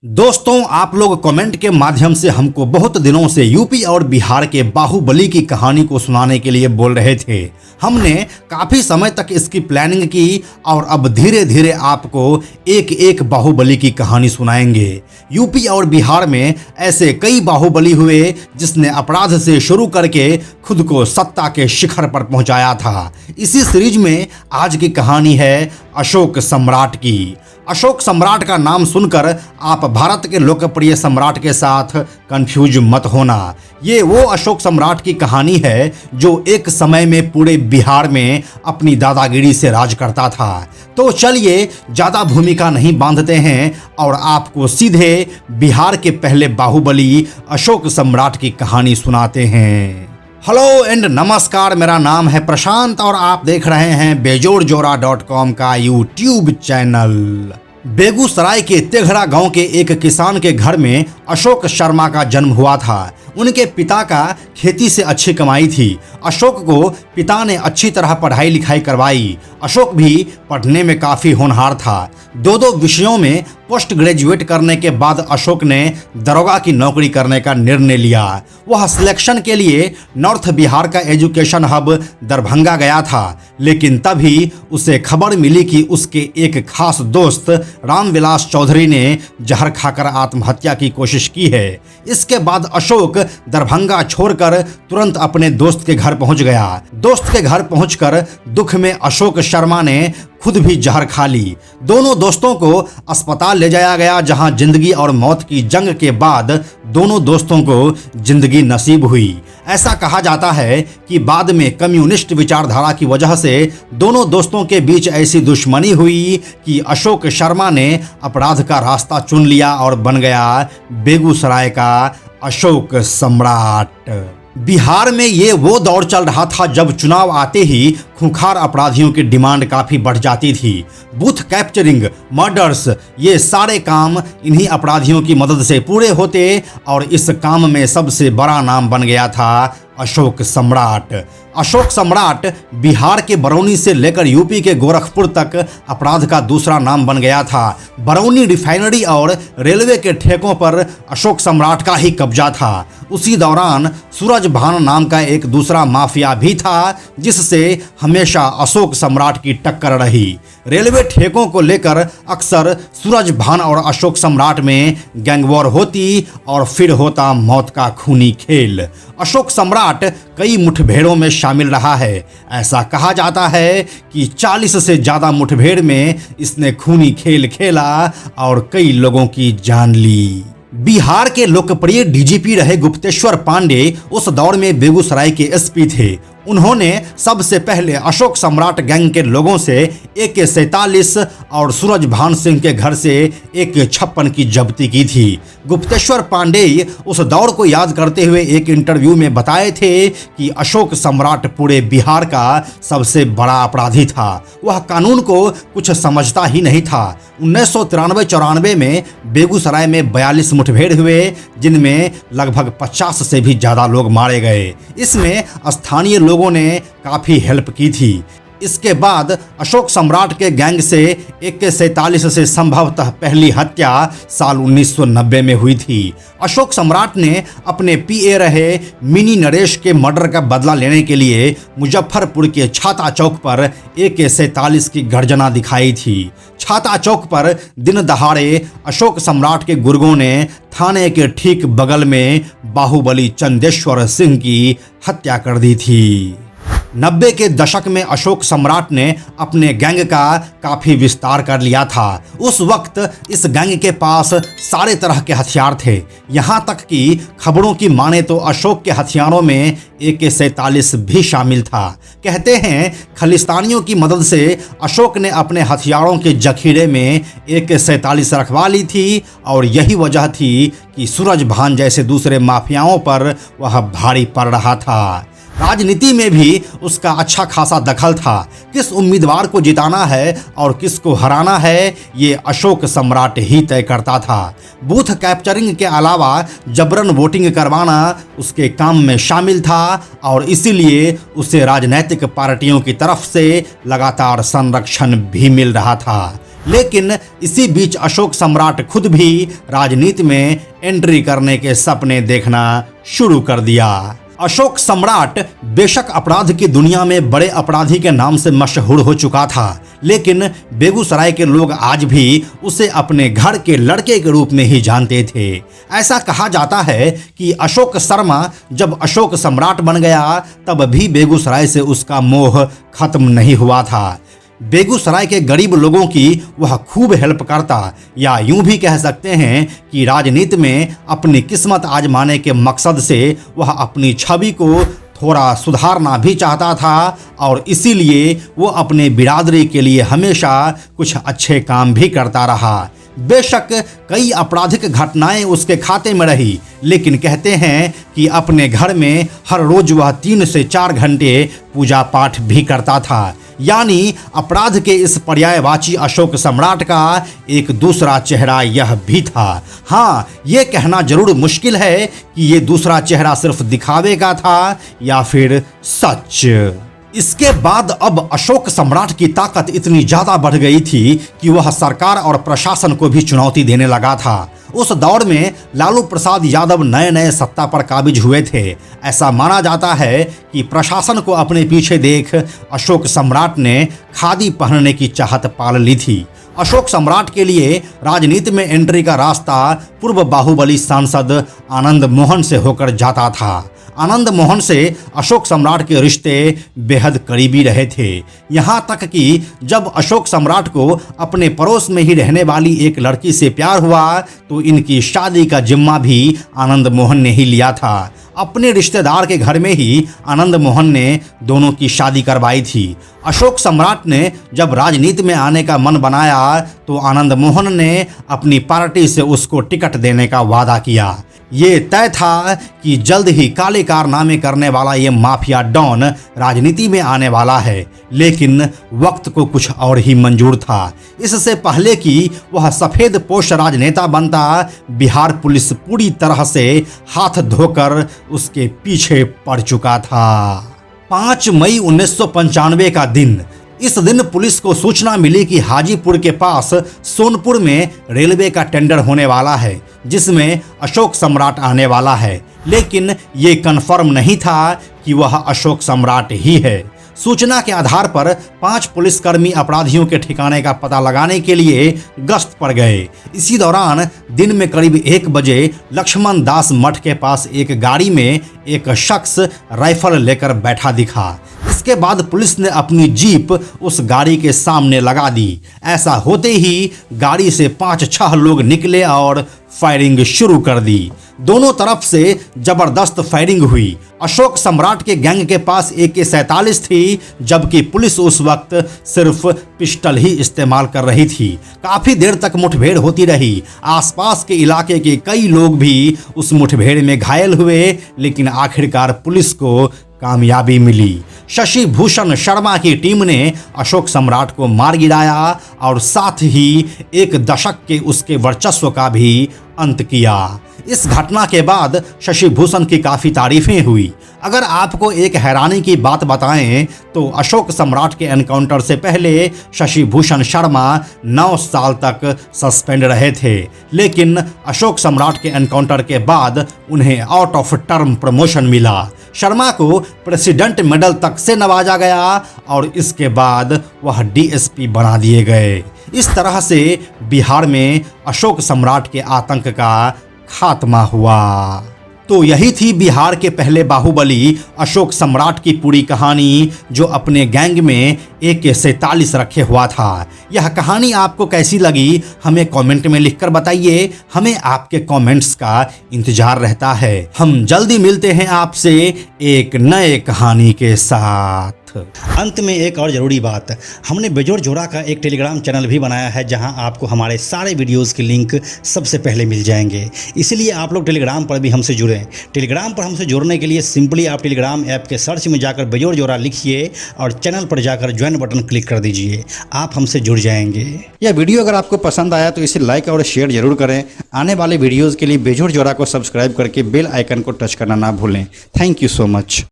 दोस्तों, आप लोग कमेंट के माध्यम से हमको बहुत दिनों से यूपी और बिहार के बाहुबली की कहानी को सुनाने के लिए बोल रहे थे। हमने काफ़ी समय तक इसकी प्लानिंग की और अब धीरे धीरे आपको एक एक बाहुबली की कहानी सुनाएंगे। यूपी और बिहार में ऐसे कई बाहुबली हुए जिसने अपराध से शुरू करके खुद को सत्ता के शिखर पर पहुंचाया था। इसी सीरीज में आज की कहानी है अशोक सम्राट की। अशोक सम्राट का नाम सुनकर आप भारत के लोकप्रिय सम्राट के साथ कंफ्यूज मत होना। ये वो अशोक सम्राट की कहानी है जो एक समय में पूरे बिहार में अपनी दादागिरी से राज करता था। तो चलिए ज़्यादा भूमिका नहीं बांधते हैं और आपको सीधे बिहार के पहले बाहुबली अशोक सम्राट की कहानी सुनाते हैं। हेलो एंड नमस्कार, मेरा नाम है प्रशांत और आप देख रहे हैं बेजोड़जोरा.com का यूट्यूब चैनल। बेगूसराय के तेघड़ा गांव के एक किसान के घर में अशोक शर्मा का जन्म हुआ था। उनके पिता का खेती से अच्छी कमाई थी। अशोक को पिता ने अच्छी तरह पढ़ाई लिखाई करवाई। अशोक भी पढ़ने में काफ़ी होनहार था। दो विषयों में पोस्ट ग्रेजुएट करने के बाद अशोक ने दरोगा की नौकरी करने का निर्णय लिया। वह सिलेक्शन के लिए नॉर्थ बिहार का एजुकेशन हब दरभंगा गया था, लेकिन तभी उसे खबर मिली कि उसके एक खास दोस्त रामविलास चौधरी ने जहर खाकर आत्महत्या की कोशिश की है। इसके बाद अशोक दरभंगा छोड़कर तुरंत अपने दोस्त के घर पहुंच गया। दोस्त के घर पहुंचकर दुख में अशोक शर्मा ने खुद भी जहर खा ली। दोनों दोस्तों को अस्पताल ले जाया गया, जहां जिंदगी और मौत की जंग के बाद दोनों दोस्तों को जिंदगी नसीब हुई। ऐसा कहा जाता है कि बाद में कम्युनिस्ट विचारधारा की वजह से दोनों दोस्तों के बीच ऐसी दुश्मनी हुई कि अशोक शर्मा ने अपराध का रास्ता चुन लिया और बन गया बेगूसराय का अशोक सम्राट। बिहार में ये वो दौर चल रहा था जब चुनाव आते ही खूंखार अपराधियों की डिमांड काफ़ी बढ़ जाती थी। बूथ कैप्चरिंग, मर्डर्स, ये सारे काम इन्हीं अपराधियों की मदद से पूरे होते और इस काम में सबसे बड़ा नाम बन गया था अशोक सम्राट। अशोक सम्राट बिहार के बरौनी से लेकर यूपी के गोरखपुर तक अपराध का दूसरा नाम बन गया था। बरौनी रिफाइनरी और रेलवे के ठेकों पर अशोक सम्राट का ही कब्जा था। उसी दौरान सूरज भान नाम का एक दूसरा माफिया भी था जिससे हमेशा अशोक सम्राट की टक्कर रही। रेलवे ठेकों को लेकर अक्सर सूरज भान और अशोक सम्राट में गैंगवॉर होती और फिर होता मौत का खूनी खेल। अशोक सम्राट कई मुठभेड़ों में शामिल रहा है। ऐसा कहा जाता है कि 40 से ज़्यादा मुठभेड़ में इसने खूनी खेल खेला और कई लोगों की जान ली। बिहार के लोकप्रिय डीजीपी रहे गुप्तेश्वर पांडे उस दौर में बेगूसराय के एसपी थे। उन्होंने सबसे पहले अशोक सम्राट गैंग के लोगों से AK-47 और सूरज भान सिंह के घर से AK-56 की जब्ती की थी। गुप्तेश्वर पांडे उस दौर को याद करते हुए एक इंटरव्यू में बताए थे कि अशोक सम्राट पूरे बिहार का सबसे बड़ा अपराधी था। वह कानून को कुछ समझता ही नहीं था। 1993-94 में बेगूसराय में 42 मुठभेड़ हुए, जिनमें लगभग 50 से भी ज़्यादा लोग मारे गए। इसमें स्थानीय लोगों ने काफ़ी हेल्प की थी। इसके बाद अशोक सम्राट के गैंग से AK-47 से संभवतः पहली हत्या साल 1990 में हुई थी। अशोक सम्राट ने अपने PA रहे मिनी नरेश के मर्डर का बदला लेने के लिए मुजफ्फरपुर के छाता चौक पर AK-47 की गर्जना दिखाई थी। छाता चौक पर दिन दहाड़े अशोक सम्राट के गुर्गों ने थाने के ठीक बगल में बाहुबली चंदेश्वर सिंह की हत्या कर दी थी। 90 के दशक में अशोक सम्राट ने अपने गैंग का काफ़ी विस्तार कर लिया था। उस वक्त इस गैंग के पास सारे तरह के हथियार थे। यहाँ तक कि खबरों की माने तो अशोक के हथियारों में AK-47 भी शामिल था। कहते हैं खलिस्तानियों की मदद से अशोक ने अपने हथियारों के जखीरे में AK-47 रखवा ली थी और यही वजह थी कि सूरज भान जैसे दूसरे माफियाओं पर वह भारी पड़ रहा था। राजनीति में भी उसका अच्छा खासा दखल था। किस उम्मीदवार को जिताना है और किसको हराना है, ये अशोक सम्राट ही तय करता था। बूथ कैप्चरिंग के अलावा जबरन वोटिंग करवाना उसके काम में शामिल था और इसीलिए उसे राजनीतिक पार्टियों की तरफ से लगातार संरक्षण भी मिल रहा था। लेकिन इसी बीच अशोक सम्राट खुद भी राजनीति में एंट्री करने के सपने देखना शुरू कर दिया। अशोक सम्राट बेशक अपराध की दुनिया में बड़े अपराधी के नाम से मशहूर हो चुका था, लेकिन बेगूसराय के लोग आज भी उसे अपने घर के लड़के के रूप में ही जानते थे। ऐसा कहा जाता है कि अशोक शर्मा जब अशोक सम्राट बन गया तब भी बेगूसराय से उसका मोह खत्म नहीं हुआ था। बेगूसराय के गरीब लोगों की वह खूब हेल्प करता, या यूं भी कह सकते हैं कि राजनीति में अपनी किस्मत आजमाने के मकसद से वह अपनी छवि को थोड़ा सुधारना भी चाहता था और इसीलिए वो अपने बिरादरी के लिए हमेशा कुछ अच्छे काम भी करता रहा। बेशक कई आपराधिक घटनाएं उसके खाते में रही, लेकिन कहते हैं कि अपने घर में हर रोज वह 3 से 4 घंटे पूजा पाठ भी करता था। यानी अपराध के इस पर्यायवाची अशोक सम्राट का एक दूसरा चेहरा यह भी था। हाँ, ये कहना जरूर मुश्किल है कि ये दूसरा चेहरा सिर्फ दिखावे का था या फिर सच। इसके बाद अब अशोक सम्राट की ताकत इतनी ज्यादा बढ़ गई थी कि वह सरकार और प्रशासन को भी चुनौती देने लगा था। उस दौर में लालू प्रसाद यादव नए नए सत्ता पर काबिज हुए थे। ऐसा माना जाता है कि प्रशासन को अपने पीछे देख अशोक सम्राट ने खादी पहनने की चाहत पाल ली थी। अशोक सम्राट के लिए राजनीति में एंट्री का रास्ता पूर्व बाहुबली सांसद आनंद मोहन से होकर जाता था। आनंद मोहन से अशोक सम्राट के रिश्ते बेहद करीबी रहे थे, यहाँ तक कि जब अशोक सम्राट को अपने पड़ोस में ही रहने वाली एक लड़की से प्यार हुआ तो इनकी शादी का जिम्मा भी आनंद मोहन ने ही लिया था। अपने रिश्तेदार के घर में ही आनंद मोहन ने दोनों की शादी करवाई थी। अशोक सम्राट ने जब राजनीति में आने का मन बनाया तो आनंद मोहन ने अपनी पार्टी से उसको टिकट देने का वादा किया। ये तय था कि जल्द ही काले कारनामे करने वाला ये माफिया डॉन राजनीति में आने वाला है, लेकिन वक्त को कुछ और ही मंजूर था। इससे पहले कि वह सफेद पोश राजनेता बनता, बिहार पुलिस पूरी तरह से हाथ धोकर उसके पीछे पड़ चुका था। 5 मई 1995 का दिन। इस दिन पुलिस को सूचना मिली कि हाजीपुर के पास सोनपुर में रेलवे का टेंडर होने वाला है जिसमें अशोक सम्राट आने वाला है, लेकिन ये कन्फर्म नहीं था कि वह अशोक सम्राट ही है। सूचना के आधार पर 5 पुलिसकर्मी अपराधियों के ठिकाने का पता लगाने के लिए गश्त पर गए। इसी दौरान दिन में करीब 1 बजे लक्ष्मण दास मठ के पास एक गाड़ी में एक शख्स राइफल लेकर बैठा दिखा। इसके बाद पुलिस ने अपनी जीप उस गाड़ी के सामने लगा दी। ऐसा होते ही गाड़ी से 5-6 लोग निकले और फायरिंग शुरू कर दी। दोनों तरफ से जबरदस्त फायरिंग हुई। अशोक सम्राट के गैंग के पास AK-47 थी, जबकि पुलिस उस वक्त सिर्फ पिस्टल ही इस्तेमाल कर रही थी। काफी देर तक मुठभेड़ होती रही। आसपास के इलाके के कई लोग भी उस मुठभेड़ में घायल हुए, लेकिन आखिरकार पुलिस को कामयाबी मिली। शशि भूषण शर्मा की टीम ने अशोक सम्राट को मार गिराया और साथ ही 1 दशक के उसके वर्चस्व का भी अंत किया। इस घटना के बाद शशि भूषण की काफ़ी तारीफें हुई। अगर आपको एक हैरानी की बात बताएं तो अशोक सम्राट के एनकाउंटर से पहले शशि भूषण शर्मा 9 साल तक सस्पेंड रहे थे, लेकिन अशोक सम्राट के एनकाउंटर के बाद उन्हें आउट ऑफ टर्म प्रमोशन मिला। शर्मा को प्रेसिडेंट मेडल तक से नवाजा गया और इसके बाद वह DSP बना दिए गए। इस तरह से बिहार में अशोक सम्राट के आतंक का खात्मा हुआ। तो यही थी बिहार के पहले बाहुबली अशोक सम्राट की पूरी कहानी, जो अपने गैंग में AK-47 रखे हुआ था। यह कहानी आपको कैसी लगी हमें कमेंट में लिखकर बताइए। हमें आपके कमेंट्स का इंतजार रहता है। हम जल्दी मिलते हैं आपसे एक नए कहानी के साथ। अंत में एक और ज़रूरी बात, हमने बेजोड़ जोड़ा का एक टेलीग्राम चैनल भी बनाया है जहां आपको हमारे सारे वीडियोस के लिंक सबसे पहले मिल जाएंगे। इसलिए आप लोग टेलीग्राम पर भी हमसे जुड़ें। टेलीग्राम पर हमसे जुड़ने के लिए सिंपली आप टेलीग्राम ऐप के सर्च में जाकर बेजोड़ जोड़ा लिखिए और चैनल पर जाकर ज्वाइन बटन क्लिक कर दीजिए। आप हमसे जुड़ जाएंगे। यह वीडियो अगर आपको पसंद आया तो इसे लाइक और शेयर जरूर करें। आने वाले वीडियोज़ के लिए बेजोड़ जोड़ा को सब्सक्राइब करके बेल आइकन को टच करना ना भूलें। Thank you so much.